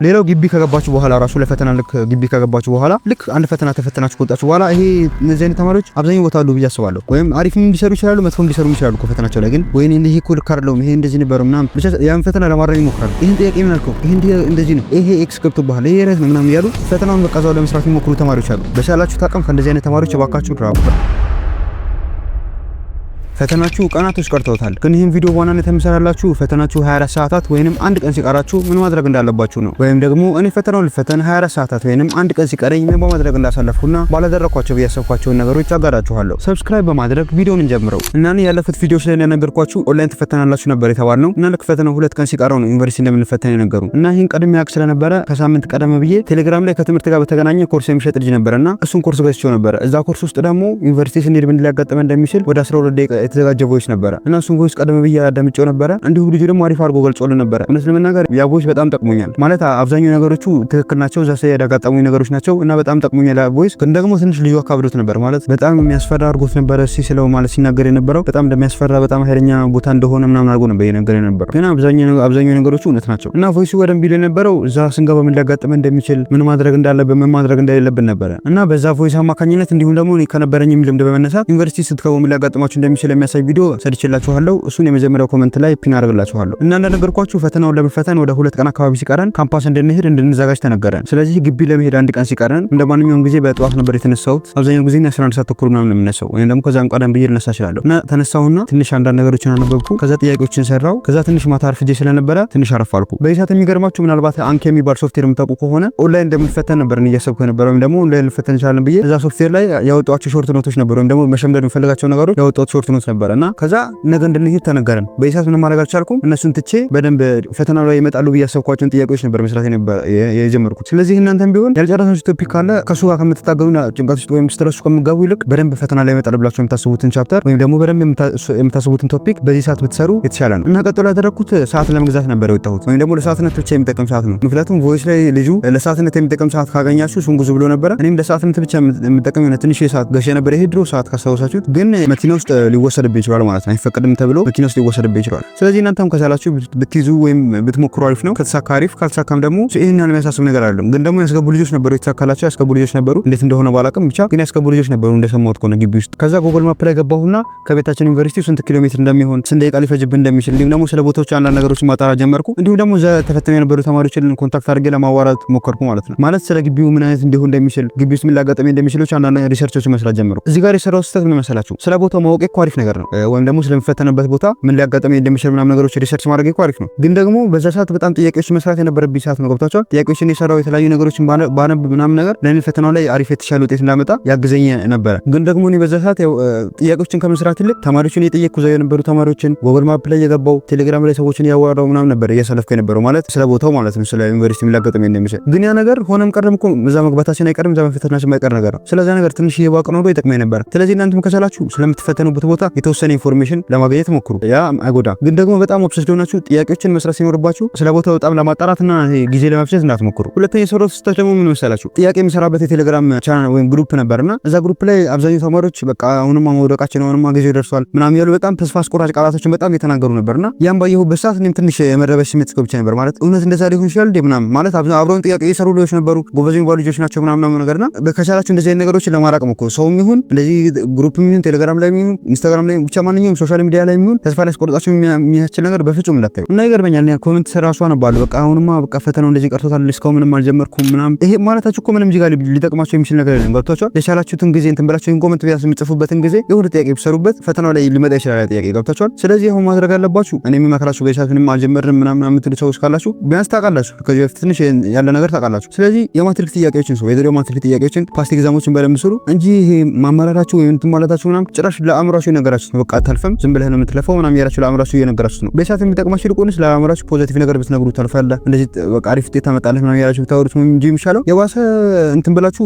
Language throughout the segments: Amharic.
ሌላው ግቢ ከገባችሁ በኋላ ራሱ ለፈተና ልክ ግቢ ከገባችሁ በኋላ ልክ አንድ ፈተና ተፈተናችሁ ከወጣችሁ በኋላ ይሄ እነዚህ አይነት ተማሪዎች አብዛኛው ቦታ አሉ ብዬ አስባለሁ። ወይም አሪፍም ሊሰሩ ይችላሉ፣ መጥፎም ሊሰሩ ይችላሉ ከፈተናቸው ላይ ግን ወይኔ ይሄ እኮ ልክ አይደለም ይሄ እንደዚህ ነበር ምናምን ብቻ ያን ፈተና ለማረም ይሞክራሉ። ይሄን ጥያቄ ምን አልከው ይሄ እንደዚህ ነው ይሄ ኤክስ ገብቶብሃል ይሄ ረት ነው ምናምን ያሉ ፈተናውን በቃ እዛው ለመስራት የሚሞክሩ ተማሪዎች አሉ። በቻላችሁ ታቀም ከእንደዚህ አይነት ተማሪዎች እባካችሁ ራቁ። ፈተናችሁ ቀናቶች ቀርተውታል። ግን ይሄን ቪዲዮ በዋናነት የምሰራላችሁ ፈተናችሁ 24 ሰዓታት ወይንም አንድ ቀን ሲቀራችሁ ምን ማድረግ እንዳለባችሁ ነው። ወይም ደግሞ እኔ ፈተናውን ልፈተን 24 ሰዓታት ወይንም አንድ ቀን ሲቀረኝ ምን በማድረግ እንዳሳለፍኩና ባላደረኳቸው ያሰብኳቸው ነገሮች አጋራችኋለሁ። ሰብስክራይብ በማድረግ ቪዲዮውን እንጀምረው። እና እኔ ያለፉት ቪዲዮዎች ላይ እንደነገርኳችሁ ኦንላይን ተፈተናላችሁ ነበር የተባልነው እና ልክ ፈተናው 2 ቀን ሲቀረው ነው ዩኒቨርሲቲ እንደምንፈተን የነገሩ እና ይሄን ቀድሜ ያውቅ ስለነበረ ከሳምንት ቀደም ብዬ ቴሌግራም ላይ ከትምህርት ጋር በተገናኘ ኮርስ የሚሸጥ ልጅ ነበርና እሱን ኮርስ ገዝቼው ነበር። እዛ ኮርስ ውስጥ ደግሞ ዩኒቨርሲቲ ስንሄድ ምን ሊያጋጥመን እንደሚችል ወደ 12 ደቂቃ የተዘጋጀ ቮይስ ነበር እና እሱን ቮይስ ቀደም ብዬ አዳምጬው ነበር። እንዲሁ ልጁ ደግሞ አሪፍ አድርጎ ገልጾልን ነበር። እውነት ለመናገር ያ ቮይስ በጣም ጠቅሞኛል። ማለት አብዛኛው ነገሮቹ ትክክል ናቸው፣ እዛ ላይ ያጋጠሙኝ ነገሮች ናቸው እና በጣም ጠቅሞኛል ያ ቮይስ። ግን ደግሞ ትንሽ ልዩ አካብዶት ነበር ማለት በጣም የሚያስፈራ አድርጎት ነበር ሲስለው ማለት ሲናገር የነበረው በጣም እንደሚያስፈራ በጣም ኃይለኛ ቦታ እንደሆነ ምናምን አድርጎ ነበር የነገር የነበረው። ግን አብዛኛው ነገሮቹ እውነት ናቸው እና ቮይሱ ወደም ቢል የነበረው እዛ ስንገባ ምን ሊያጋጥመን እንደሚችል ምን ማድረግ እንዳለብን ምን ማድረግ እንደሌለብን ነበረ እና በዛ ቮይስ አማካኝነት እንዲሁም ደግሞ ከነበረኝ ልምድ በመነሳት ዩኒቨርሲቲ ስትገቡ ምን ሊያጋጥማችሁ እንደሚችል የሚያሳይ ቪዲዮ ሰርችላችኋለሁ። እሱን የመጀመሪያው ኮሜንት ላይ ፒን አድርግላችኋለሁ። እና እንደነገርኳችሁ ፈተናውን ለመፈተን ወደ 2 ቀን አካባቢ ሲቀረን ካምፓስ እንድንዘጋጅ ተነገረን። ስለዚህ ግቢ ለመሄድ 1 ቀን ሲቀረን እንደማንኛውም ጊዜ በጠዋት ነበር የተነሳሁት። አብዛኛው ጊዜ 11 ሰዓት ተኩል ምናምን የምነሳው ወይም ደግሞ ከዛም ቀደም ብዬ ልነሳ እችላለሁ እና ተነሳሁና ትንሽ አንዳንድ ነገሮችን አነበብኩ። ከዛ ጥያቄዎችን ሰራው። ከዛ ትንሽ ማታ አርፍጄ ስለነበረ ትንሽ አረፋልኩ። በዚህ ሰዓት የሚገርማችሁ ምናልባት አንኬ የሚባል ሶፍትዌር የምታውቁ ከሆነ ኦንላይን እንደምንፈተን ነበር እያሰብኩ ነበር ወይም ደግሞ ኦንላይን ልፈተን እንችላለን ብዬ እዛ ሶፍትዌር ላይ ያወጣኋቸው ሾርት ኖቶች ነበሩ ወይም ደግሞ መሸምደድ የምፈልጋቸው ነገሮች ያወጣሁት ሾርት ኖት ነበር እና ከዛ ነገ እንድንሄድ ተነገረን። በኢሳት ምን ማድረግ አልቻልኩም። እነሱን ትቼ በደንብ ፈተናው ላይ ይመጣሉ ብዬ ያሰብኳቸውን ጥያቄዎች ነበር መስራት የጀመርኩት። ስለዚህ እናንተም ቢሆን ያልጨረሳችሁ ቶፒክ ካለ ከሱ ጋር ከምትታገሉና ጭንቀት ውስጥ ወይም ስትረሱ ከምትገቡ ይልቅ በደንብ ፈተና ላይ ይመጣሉ ብላችሁ የምታስቡትን ቻፕተር ወይም ደግሞ በደንብ የምታስቡትን ቶፒክ በዚህ ሰዓት ብትሰሩ የተሻለ ነው እና ቀጥሎ ያደረኩት ሰዓት ለመግዛት ነበር የወጣሁት ወይም ደግሞ ለሰዓትነት ብቻ የሚጠቀም ሰዓት ነው። ምክንያቱም ቮይስ ላይ ልጁ ለሰዓትነት የሚጠቀም ሰዓት ካገኛችሁ እሱን ጉዙ ብሎ ነበረ። እኔም ለሰዓትነት ብቻ የምጠቀም የሆነ ትንሽ ሰዓት ገሽ ነበር። ይሄ ድሮ ሰዓት ካስታወሳችሁት ግን መኪና ውስጥ ሊወሰድብኝ ይችላል ማለት ነው። አይፈቀድም ተብሎ መኪና ውስጥ ሊወሰድብኝ ይችላል። ስለዚህ እናንተም ከቻላችሁ ብትይዙ ወይም ብትሞክሩ አሪፍ ነው። ከተሳካ አሪፍ፣ ካልተሳካም ደግሞ ይሄን ያህል የሚያሳስብ ነገር አይደለም። ግን ደግሞ ያስገቡ ልጆች ነበሩ፣ የተሳካላቸው ያስገቡ ልጆች ነበሩ። እንዴት እንደሆነ ባላውቅም ብቻ ግን ያስገቡ ልጆች ነበሩ እንደሰማሁት ከሆነ ግቢ ውስጥ። ከዛ ጉግል ማፕ ላይ ገባሁና ከቤታችን ዩኒቨርሲቲ ስንት ኪሎ ሜትር እንደሚሆን ስንት ደቂቃ ሊፈጅብን እንደሚችል እንዲሁም ደግሞ ስለ ቦታዎች አንዳንድ ነገሮችን ማጣራት ጀመርኩ። እንዲሁም ደግሞ እዛ ተፈተኑ የነበሩ ተማሪዎችን ኮንታክት አድርጌ ለማዋራት ሞከርኩ ማለት ነው። ማለት ስለ ግቢው ምን አይነት እንዲሆን እንደሚችል ግቢ ውስጥ ምን ሊያጋጥመኝ እንደሚችል አንዳንድ ሪሰርቾችን መስራት ጀመርኩ። እዚህ ጋር የሰራው ስህተት ምን መሰላችሁ? ስለ ቦታው ማወቅ እኮ አሪፍ ነገር ነው። ወይም ደግሞ ስለሚፈተንበት ቦታ ምን ሊያጋጥመኝ እንደሚችል ምናምን ነገሮች ሪሰርች ማድረግ እኮ አሪፍ ነው። ግን ደግሞ በዛ ሰዓት በጣም ጥያቄዎች መስራት የነበረብኝ ሰዓት ነው። ገብታችኋል? ጥያቄዎችን የሰራው የተለያዩ ነገሮችን ባነብ ምናምን ነገር ለኔ ፈተናው ላይ አሪፍ የተሻለ ውጤት እንዳመጣ ያግዘኝ ነበር። ግን ደግሞ እኔ በዛ ሰዓት ጥያቄዎችን ከመስራት ይልቅ ተማሪዎችን የጠየቅኩ ዘው የነበሩ ተማሪዎችን ጉግል ማፕ ላይ የገባው ቴሌግራም ላይ ሰዎችን ያዋራው ምናምን ነበር እያሰለፍኩ የነበረው ማለት ስለ ቦታው ማለት ነው፣ ስለ ዩኒቨርሲቲ ምን ሊያጋጥመኝ እንደሚችል። ግን ያ ነገር ሆነም ቀረም እኮ እዛ መግባታችን አይቀርም፣ እዛ መፈተናችን የማይቀር ነገር ነው። ስለዚህ ነገር ትንሽ እየባቅ ነው ይጠቅመኝ ነበር። ስለዚህ እናንተም ከቻላችሁ ስለምትፈተኑበት ቦታ የተወሰነ ኢንፎርሜሽን ለማግኘት ሞክሩ። ያ አይጎዳም። ግን ደግሞ በጣም ኦብሰስ ሆናችሁ ጥያቄዎችን መስራት ሲኖርባችሁ ስለ ቦታው በጣም ለማጣራትና ጊዜ ለመፍጀት እንዳትሞክሩ። ሁለተኛ የሰራው ስህተት ደግሞ ምን መሰላችሁ? ጥያቄ የሚሰራበት የቴሌግራም ቻናል ወይም ግሩፕ ነበርና እዛ ግሩፕ ላይ አብዛኛው ተማሪዎች በቃ አሁንማ መውደቃችን አሁንማ ጊዜው ደርሷል ምናምን ያሉ በጣም ተስፋ አስቆራጭ ቃላቶችን በጣም እየተናገሩ ነበርና ያን ባየሁበት ሰዓት እኔም ትንሽ የመረበሽ ስሜት ገብቼ ነበር። ማለት እውነት እንደዛ ሊሆን ይችላል እንዴ ምናምን ማለት አብረውን ጥያቄ የሰሩ ልጆች ነበሩ፣ ጎበዝ የሚባሉ ልጆች ናቸው ምናምን ነገርና ከቻላችሁ እንደዚህ አይነት ነገሮችን ለማራቅ ሞክሩ። ሰውም ይሁን እንደዚህ ግሩፕም ይሁን ቴሌግራም ላይ ይሁን ኢንስታግራም ላይ ብቻ ማንኛውም ሶሻል ሚዲያ ላይ ይሁን ተስፋ ሊያስቆርጣችሁ የሚያስችል ነገር በፍጹም እንዳታዩ እና ይገርመኛል። ኮሜንት ሰራሱ አነባለሁ በቃ አሁንማ በቃ ፈተናው እንደዚህ ቀርቶታል እስካሁን ምንም አልጀመርኩም ምናምን። ይሄ ማለታችሁ እኮ ምንም እዚህ ጋር ሊጠቅማችሁ የሚችል ነገር አይደለም። ገብታችኋል? የቻላችሁትን ጊዜ እንትን ብላችሁ ኮሜንት ቢያንስ የምትጽፉበትን ጊዜ የሆነ ጥያቄ ብትሰሩበት ፈተናው ላይ ሊመጣ ይችላል ጥያቄ። ገብታችኋል? ስለዚህ አሁን ማድረግ አለባችሁ እኔ የምመክራችሁ በሻት ምንም አልጀመርንም ምናምን የምትሉ ሰዎች ካላችሁ ቢያንስ ታውቃላችሁ፣ ከዚህ በፊት ትንሽ ያለ ነገር ታውቃላችሁ። ስለዚህ የማትሪክ ጥያቄዎችን ሰው የዘሬው ማትሪክ ጥያቄዎችን ፓስት ኤግዛሞችን በደንብ ስሩ እንጂ ይሄ ማመራራችሁ ወይም እንትን ማለታችሁ ምናምን ጭራሽ ለአእምሯችሁ የነገራችሁት ነው። በቃ አታልፈም ዝም ብለህ ነው የምትለፈው ምናምን ያላችሁ ለአእምሯችሁ እየነገራችሁት ነው። በሻት የሚጠቅማችሁ ይልቁንስ ለአእምሯችሁ ፖዚቲቭ ነገር ብትነግሩት ታልፋለህ፣ እንደዚህ በቃ አሪፍ ውጤት ታመጣለህ ምናምን ያላችሁ ታወሩት እንጂ የሚሻለው የባሰ እንትን ብላችሁ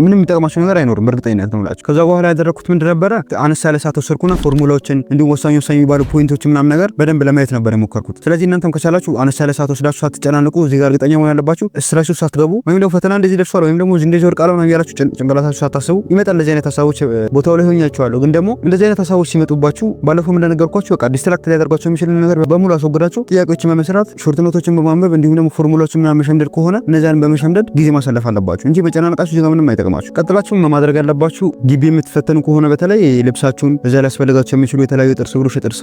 ምንም የሚጠቅማችሁ ነገር አይኖርም በእርግጠኝነት ነው ብላችሁ። ከዛ በኋላ ያደረኩት ምንድን ነበረ አነስ ያለ ሰዓት ወሰድኩና ፎርሙላዎችን እንዲሁም ወሳኝ የሚባሉ ፖይንቶች ምናምን ነገር በደንብ ለማየት ነበር የሞከርኩት። ስለዚህ እናንተም ከቻላችሁ አነስ ያለ ሰዓት ወስዳችሁ ሳትጨናነቁ እዚህ ጋር እርግጠኛ መሆን ያለባችሁ ስትራችሁ ሳትገቡ ወይም ደግሞ ፈተና እንደዚህ ደርሷል ወይም ደግሞ እንደዚህ ወርቃለው ምናምን ያላችሁ ጭንቅላታችሁ ሳታስቡ ይመጣል እንደዚህ አይነት ሀሳቦች ቦታው ላይ ሆኛችኋለሁ። ግን ደግሞ እንደዚህ አይነት ሀሳቦች ሀሳቦች ሲመጡባችሁ ባለፈው እንደነገርኳችሁ በቃ ዲስትራክት ሊያደርጓችሁ የሚችል ነገር በሙሉ አስወግዳችሁ ጥያቄዎችን በመስራት ሾርት ኖቶችን በማንበብ እንዲሁም ደግሞ ፎርሙላዎችን ምናምን መሸምደድ ከሆነ እነዚያን በመሸምደድ ጊዜ ማሳለፍ አለባችሁ እንጂ መጨናነቃችሁ እዚህ ጋር ምንም አይጠቅማችሁ። ቀጥላችሁ ማድረግ ያለባችሁ ግቢ የምትፈተኑ ከሆነ በተለይ ልብሳችሁን እዛ ላይ ያስፈልጋችሁ የሚችሉ የተለያዩ ጥርስ ብሩሽ፣ ጥርስ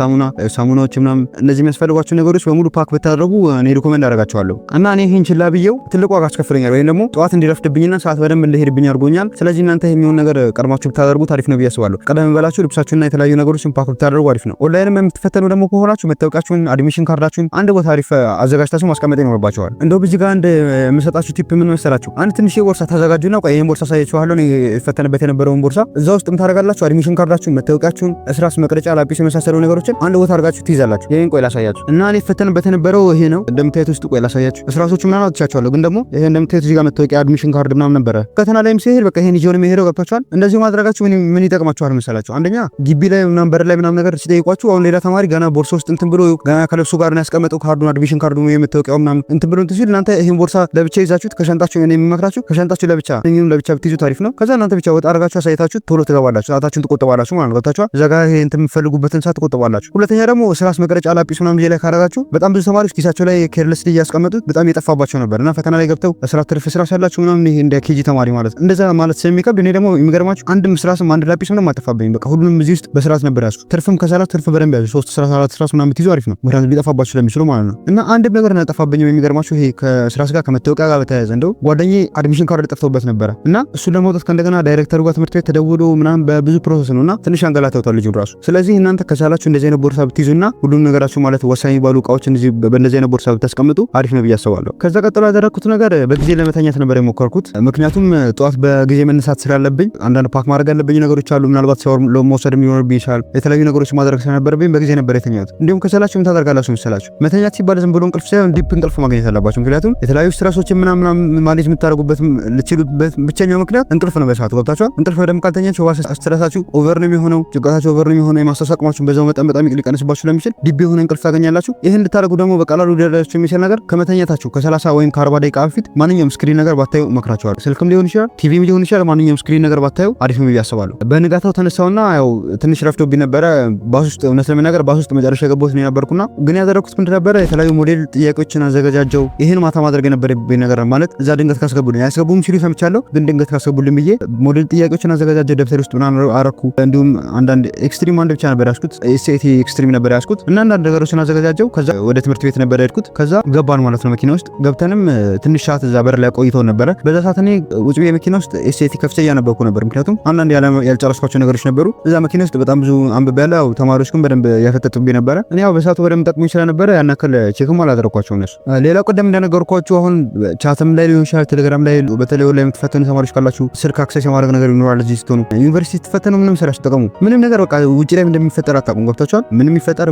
ሳሙናዎች ምናምን እነዚህ የሚያስፈልጓችሁ ነገሮች በሙሉ ፓክ ብታደርጉ እኔ ሪኮመንድ አደርጋችኋለሁ። እና እኔ ይሄን ችላ ብዬው ትልቅ ዋጋ አስከፍለኛል ወይም ደግሞ ጠዋት እንዲረፍድብኝና ሰዓት በደንብ እንደሄድብኝ አድርጎኛል። ስለዚህ እናንተ የሚሆን ነገር ቀድማችሁ ብታደርጉ አሪፍ ነው ብዬ አስባለሁ። ቀደም ብላችሁ ልብሳችሁንና የተለያዩ ነገሮችን ፓክ ብታደርጉ አሪፍ ነው። ኦንላይንም የምትፈተኑ ደግሞ ከሆናችሁ መታወቂያችሁን፣ አድሚሽን ካርዳችሁን አንድ ቦታ አሪፍ አዘጋጅታችሁ ማስቀመጥ ይኖርባችኋል። እንደው በዚህ ጋር አንድ የምሰጣችሁ ቲፕ ምን መሰላችሁ? አንድ ትንሽ ቦርሳ ታዘጋጁና ቆይ ይሄን ቦርሳ ሳይያችኋለሁ ነው የፈተነበት የነበረውን ቦርሳ እዛ ውስጥ ታደርጋላችሁ። አድሚሽን ካርዳችሁን፣ መታወቂያችሁን፣ እስራስ፣ መቅረጫ፣ ላጲስ የመሳሰሉ ነገሮችን አንድ ቦታ አድርጋችሁ ትይዛላችሁ። ይሄን ቆይ ላሳያችሁ እና እኔ ፈተነበት የነበረው ይሄ ነው እንደምታዩት ውስጥ ቆይ ላሳያችሁ። እስራሶቹ ምናምን አጥቻቸዋለሁ ግን ደግሞ ይሄ እንደምታዩት እዚህ ጋር መታወቂያ፣ አድሚሽን ካርድ ምናምን ነበረ። ፈተና ላይም ሲሄድ በቃ ይሄን ይዤው ነው የሚሄደው። ገብቷችኋል? እንደዚህ ማድረጋችሁ ምን ይጠቅማችኋል መሰላችሁ? አንደኛ ግቢ ላይ ምናምን በር ላይ ምናምን ነገር ሲጠይቋችሁ አሁን ሌላ ተማሪ ገና ቦርሳ ውስጥ እንትን ብሎ ገና ከልብሱ ጋር ነው ያስቀመጠው ካርዱን፣ አድሚሽን ካርዱን ወይ የምታወቂያው ምናምን እንትን ብሎ እንትን ሲል እናንተ ይሄን ቦርሳ ለብቻ ይዛችሁት ከሻንጣችሁ እኔ የሚመክራችሁ ከሻንጣችሁ ለብቻ ለብቻ ብትይዙት አሪፍ ነው። ከዛ እናንተ ብቻ ወጣ አድርጋችሁ አሳይታችሁ ቶሎ ትገባላችሁ። ሰዓታችሁን ትቆጥባላችሁ ማለት ነው። ገብታችኋል? እዛ ጋር ይሄን የምትፈልጉበትን ሰዓት ትቆጥባላችሁ። ሁለተኛ ደግሞ እስራስ፣ መቅረጫ፣ ላጲስ ምናምን ላይ ካደረጋችሁ በጣም ብዙ ተማሪዎች ኪሳቸው ላይ ኬርለስ እያስቀመጡት በጣም የጠፋባቸው ነበር እና ፈተና ላይ ገብተው እስራት ትርፍ እስራስ ያላችሁ ምናምን ይሄ እንደ ኬጂ ተማሪ ማለት እንደዛ ማለት ስለሚከብድ እኔ ደግሞ የሚገርማችሁ አንድም እስራስም አንድ ላጲስ ምንም አጠፋብኝ። በቃ ሁሉንም እዚህ ውስጥ በስርዓት ነበር ያዝኩት። ትርፍም ከሰራት ትርፍ በደንብ ያዙ። 3 እስራስ 4 እስራስ ምናምን ብትይዙ አሪፍ ነው። ምክንያቱም ሊጠፋባችሁ ስለሚችሉ ማለት ነው። እና አንድም ነገር አልጠፋብኝም። የሚገርማችሁ ይሄ ከእስራስ ጋር ከመታወቂያ ጋር በተያያዘ እንደው ጓደኛዬ አድሚሽን ካርድ ጠፍቶበት ነበረ እና እሱን ለማውጣት ከእንደገና ዳይሬክተሩ ጋር ትምህርት ቤት ተደውሎ ምናምን በብዙ ፕሮሰስ ነውና ትንሽ አንገላታውታል ልጁን ራሱ። ስለዚህ እናንተ ከቻላችሁ እንደዚህ አይነት ቦርሳ ብትይዙና ሁሉም ነገራችሁ ማለት ወሳኝ ባሉ እቃዎች እንደዚህ በእንደዚህ አይነት ቦርሳ ብታስቀምጡ አሪፍ ነው ብዬ አስባለሁ። ከዛ ቀጥሎ ያደረኩት ነገር በጊዜ ለመተኛት ነበር የሞከርኩት። ምክንያቱም ጠዋት በጊዜ መነሳት ስላለብኝ አንዳንድ ፓክ ማድረግ ያለብኝ ነገሮች አሉ። ምናልባት ሻወር ለመውሰድ የሚኖርብኝ ይችላል። የተለያዩ ነገሮች ማድረግ ስለነበረብኝ በጊዜ ነበር የተኛሁት። እንዲሁም ከቻላችሁ ምን ታደርጋላችሁ መሰላችሁ? መተኛት ሲባል ዝም ብሎ እንቅልፍ ሳይሆን ዲፕ እንቅልፍ ማግኘት አለባችሁ። ምክንያቱም የተለያዩ ስትረሶችን ምናምን ማኔጅ የምታደርጉበት ልትችሉበት ብቸኛው ምክንያት እንቅልፍ ነው። በሰዓቱ ገብታችኋል? እንቅልፍ በደንብ ካልተኛችሁ ስትረሳችሁ ኦቨር ነው የሚሆነው፣ ጭንቀታችሁ ኦቨር ነው የሚሆነው። የማስታወስ አቅማችሁን በዛው መጠን በጣም ሊቀንስባችሁ ስለሚችል ዲፕ የሆነ እንቅልፍ ታገኛላችሁ። ይህን ልታደርጉ ደግሞ በቀላሉ ሊደርሳችሁ የሚችል ነገር ከመተኛታችሁ ከ30 ወይም ከ40 ደቂቃ በፊት ማንኛውም ስክሪን ነገር ባታዩ እመክራችኋለሁ። ስልክም ሊሆን ይችላል፣ ቲቪም ሊሆን ይችላል። ማንኛውም ስክሪን ነገር ባታዩ አሪፍ ነው ብዬ አስባለሁ። በንጋታው ተነሳውና ያው ትንሽ ረፍዶብኝ ነበረ። ባስ ውስጥ እውነት ለመናገር ባስ ውስጥ መጨረሻ የገባሁት ነው ነበርኩና ግን ያደረኩት ምንድን ነበረ? የተለያዩ ሞዴል ጥያቄዎችን አዘጋጃጀው። ይሄን ማታ ማድረግ የነበረብኝ ነገር ማለት እዛ ድንገት ካስገቡልኝ አያስገቡም ሲሉ ሰምቻለሁ፣ ግን ድንገት ካስገቡልኝ ብዬ ሞዴል ጥያቄዎችን አዘጋጃጀው ደብተር ውስጥ ምናምን አረኩ። እንዲሁም አንዳንድ ኤክስትሪም አንድ ብቻ ነበር ያስኩት፣ ኤስኤቲ ኤክስትሪም ነበር ያስኩት እና አንዳንድ ነገሮችን አዘጋጃጀው። ከዛ ወደ ትምህርት ቤት ነበር ያድኩት። ከዛ ገባን ማለት ነው መኪና ውስጥ ገብተንም ትንሽ ሰዓት እዛ በር ላይ ቆይተው ነበረ። በዛ ሰዓት እኔ ውጭ ቤት መኪና ውስጥ ኤስኤቲ ከፍቼ እያነበብኩ ነበር። ምክንያቱም አንዳንድ ያልጨረስኳቸው ነገሮች ነበሩ እዛ መኪና ውስጥ በጣም ብዙ አንብቤያለሁ። ተማሪዎች ግን በደንብ ያፈጠጡብኝ ነበረ። እኔ ያው በሰዓቱ በደንብ ጠቅሞኝ ስለነበረ ያን ያክል ቼክም አላደረኳቸው እነሱ። ሌላው ቀደም እንደነገርኳችሁ አሁን ቻትም ላይ ሊሆን ይችላል፣ ቴሌግራም ላይ በተለይ ላይ የምትፈተኑ ተማሪዎች ካላችሁ ስልክ አክሰስ የማድረግ ነገር ይኖራል። እዚህ ስትሆኑ ዩኒቨርሲቲ ስትፈተኑ ምንም ስራችሁ ተጠቀሙ። ምንም ነገር በቃ ውጭ ላይ እንደሚፈጠር አታውቁም። ገብታችኋል? ምንም ይፈጠር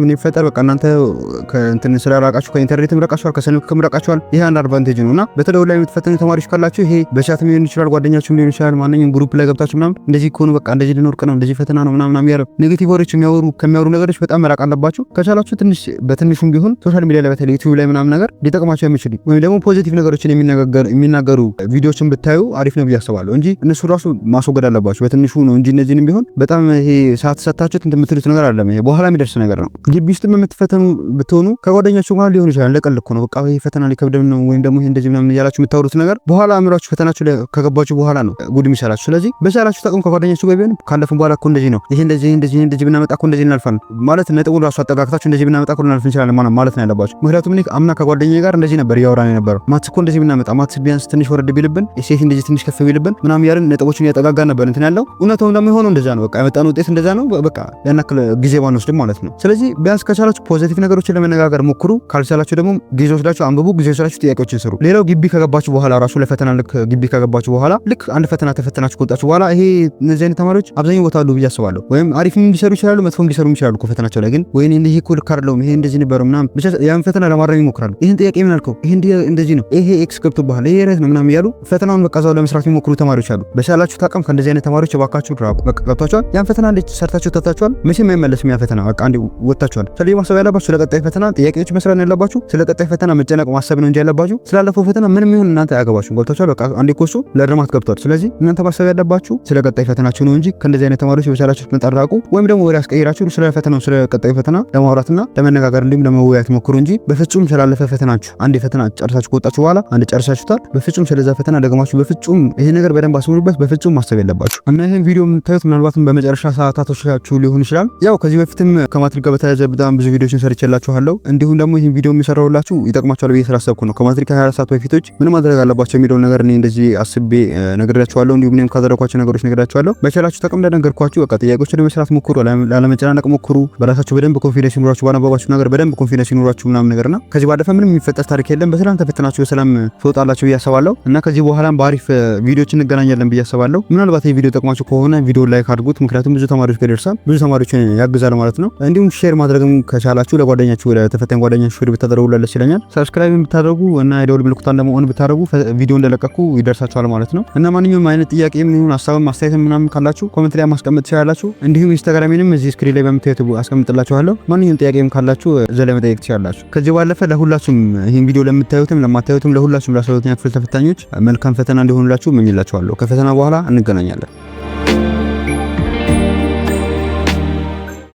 በቃ እናንተ ከእንትን ስለራቃችሁ ከኢንተርኔትም ራቃችኋል፣ ከስልክም ራቃችኋል። ይሄ አንድ አድቫንቴጅ ነውና በተለይ ላይ የምትፈተኑ ተማሪዎች ካላችሁ ይሄ በቻትም ሊሆን ይችላል፣ ጓደኛችሁም ሊሆን ይችላል፣ ማንኛውም ግሩፕ ላይ ገብታችሁ ምናምን እንደዚህ ከሆኑ በቃ እንደዚህ ልንወርቅ ነው እንደዚህ ፈተና ነው ምናምን ያለው ኔጌቲቭ ወሬዎች ከሚያወሩ ነገሮች በጣም መራቅ አለባችሁ። ከቻላችሁ ትንሽ በትንሹም ቢሆን ሶሻል ሚዲያ ላይ በተለይ ዩቲዩብ ላይ ምናምን ነገር ሊጠቅማችሁ የሚችል ወይም ደግሞ ፖዚቲቭ ነገሮችን የሚናገሩ ቪዲዮዎችን ብታዩ አሪፍ ነው ብዬ አስባለሁ እንጂ እነሱ ራሱ ማስወገድ አለባችሁ። በትንሹ ነው እንጂ እነዚህንም ቢሆን በጣም ይሄ ሰዓት ሰታችሁት እንደምትሉት ነገር አይደለም። ይሄ በኋላ የሚደርስ ነገር ነው። ግቢ ውስጥ የምትፈተኑ ብትሆኑ ከጓደኛችሁ ጋር ሊሆን ይችላል። ለቀልኩ ነው በቃ ይሄ ፈተና ሊከብደን ነው ወይም ደግሞ ይሄ እንደዚህ ምናምን እያላችሁ የምታወሩት ነገር በኋላ አእምሯችሁ ፈተናችሁ ላይ ከገባችሁ በኋላ ነው ጉድ የሚሰራችሁ። ስለዚህ በቻላችሁ ጠቅም ከጓደኛችሁ ጋር ቢሆን ካለፍን በኋላ እኮ እንደዚህ ነው ይሄ እንደዚህ ብናመጣ እኮ እንደዚህ እናልፋለን ማለት ነጥቡን ራሱ አጠጋግታችሁ እንደዚህ ብናመጣ እኮ እናልፍ እንችላለን ማለት ነው ያለባችሁ። ምክንያቱም እኔ አምና ከጓደኛዬ ጋር እንደዚህ ነበር እያወራን የነበረው። ማትስ እኮ እንደዚህ ብናመጣ ማትስ ቢያንስ ትንሽ ወረድ ቢልብን ሴት እንደዚህ ትንሽ ከፍ ቢልብን ምናምን ያልን ነጥቦችን እያጠጋጋን ነበር እንትን ያለው። እውነታው ደግሞ የሆነው እንደዛ ነው። በቃ ያመጣነው ውጤት እንደዛ ነው። በቃ ያን ያክል ጊዜ ባንወስድም ማለት ነው። ስለዚህ ቢያንስ ከቻላችሁ ፖዚቲቭ ነገሮችን ለመነጋገር ሞክሩ። ካልቻላችሁ ደግሞ ጊዜ ወስዳችሁ አንብቡ፣ ጊዜ ወስዳችሁ ጥያቄዎችን ስሩ። ሌላው ግቢ ከገባችሁ በኋላ ራሱ ለፈተና ልክ ግቢ ከገባችሁ በኋላ ልክ አንድ ፈተና ተፈተናችሁ ከወጣችሁ በኋላ ይሄ እነዚህ አይነት ተማሪዎች አብዛኛው ቦታ አሉ ብዬ አስባለሁ። ወይም አሪፍም ሊሰሩ ይችላሉ፣ መጥፎም ሊሰሩ ይችላሉ እኮ ፈተናቸው ላይ ግን ወይኔ ይሄ እኮ ልክ አይደለም ይሄ እንደዚህ ነበር ምናምን ብቻ ያን ፈተና ለማድረግ ይሞክራሉ። ይሄን ጥያቄ ምን አልከው ይሄ እንደዚህ ነው ይሄ ኤክስ ገብቶብሃል ይሄ ረት ነው ምናምን እያሉ ፈተናውን በቃ እዛው ለመስራት የሚሞክሩ ተማሪዎች አሉ። በቻላችሁ ታቀም ከእንደዚህ አይነት ተማሪዎች እባካችሁ ራቁ። በቃ ገብታችኋል? ያን ፈተና እንዴት ሰርታችሁ ተታችኋል? መቼም አይመለስም ያ ፈተና በቃ አንዴ ወጣችኋል። ስለዚህ ማሰብ ያለባችሁ ስለ ቀጣይ ፈተና ጥያቄዎች መስራት ያለባችሁ ስለ ቀጣይ ፈተና መጨነቅ ማሰብ ነው እንጂ ያለባችሁ ስላለፈው ፈተና ምንም ይሁን እናንተ አያገባችሁም። ገብታችኋል? በቃ አንዴ ኮርሱ ለእርማት ገብቷል። ስለዚህ እናንተ ማሰብ ያለባችሁ ስለ ቀጣይ ፈተናችሁ ነው እንጂ ከእንደዚህ አይነት ተማሪዎች በቻላችሁ ተጠራጉ። ለምታውቁ ወይም ደግሞ ወደ አስቀይራችሁ ስለ ፈተናው ስለ ቀጣዩ ፈተና ለማውራትና ለመነጋገር እንዲሁም ለመወያየት ሞክሩ እንጂ በፍጹም ስላለፈ ፈተናችሁ አንድ ፈተና ጨርሳችሁ ከወጣችሁ በኋላ አንድ ጨርሳችሁታል በፍጹም ስለዛ ፈተና ደግማችሁ በፍጹም ይሄ ነገር በደንብ አስምሩበት በፍጹም ማሰብ የለባችሁ። እና ይሄን ቪዲዮ የምታዩት ምናልባትም በመጨረሻ ሰዓታቶቻችሁ ሊሆን ይችላል። ያው ከዚህ በፊትም ከማትሪክ ጋር በተያያዘ በጣም ብዙ ቪዲዮችን ሰርቼላችኋለሁ። እንዲሁም ደግሞ ይሄን ቪዲዮ የሚሰራውላችሁ ይጠቅማችኋል ብዬ ስላሰብኩ ነው። ከማትሪክ 24 ሰዓት በፊቶች ምን ማድረግ አለባቸው የሚለው ነገር እኔ እንደዚህ አስቤ ነግሬያችኋለሁ። እንዲሁም እኔም ካደረኳቸው ነገሮች ነግሬያችኋለሁ። በቻላችሁ ተቀም እንደነገርኳችሁ በቃ ጥያቄዎችን ለመስራት ሞክሩ፣ ላለመጨናነቅ ሞክሩ። በራሳችሁ በደንብ ኮንፊደንስ ይኖራችሁ፣ ባነበባችሁ ነገር በደንብ ኮንፊደንስ ይኖራችሁ ምናምን ነገርና ከዚህ ባለፈ ምንም የሚፈጠር ታሪክ የለም። በሰላም ተፈትናችሁ በሰላም ትወጣላችሁ ብዬ አስባለሁ። እና ከዚህ በኋላም በአሪፍ ቪዲዮዎች እንገናኛለን ብዬ አስባለሁ። ምናልባት ይሄ ቪዲዮ ጠቅማችሁ ከሆነ ቪዲዮ ላይክ አድርጉት፣ ምክንያቱም ብዙ ተማሪዎች ጋር ይደርሳል፣ ብዙ ተማሪዎችን ያግዛል ማለት ነው። እንዲሁም ሼር ማድረግም ከቻላችሁ ለጓደኛችሁ ለተፈታኝ ጓደኛችሁ ሼር ብታደርጉ ይለኛል። ሰብስክራይብ ብታደርጉ እና የደወል ምልክቱን ደግሞ ኦን ብታደርጉ ቪዲዮ እንደለቀኩ ይደርሳችኋል ማለት ነው። እና ማንኛውም አይነት ጥያቄ ምን ሐሳብም አስተያየትም ምናምን ካላችሁ ኮሜንት ላይ ማስቀመጥ ትችላላችሁ። እንዲሁም ኢንስታግራሜንም እዚህ ስክሪን ላይ በምታዩት አስቀምጥላችኋለሁ። ማንኛውም ጥያቄም ካላችሁ እዛ ላይ መጠየቅ ትችላላችሁ። ከዚህ ባለፈ ለሁላችሁም ይሄን ቪዲዮ ለምታዩትም ለማታዩትም ለሁላችሁም ለ12ኛ ክፍል ተፈታኞች መልካም ፈተና እንዲሆንላችሁ እመኝላችኋለሁ። ከፈተና በኋላ እንገናኛለን።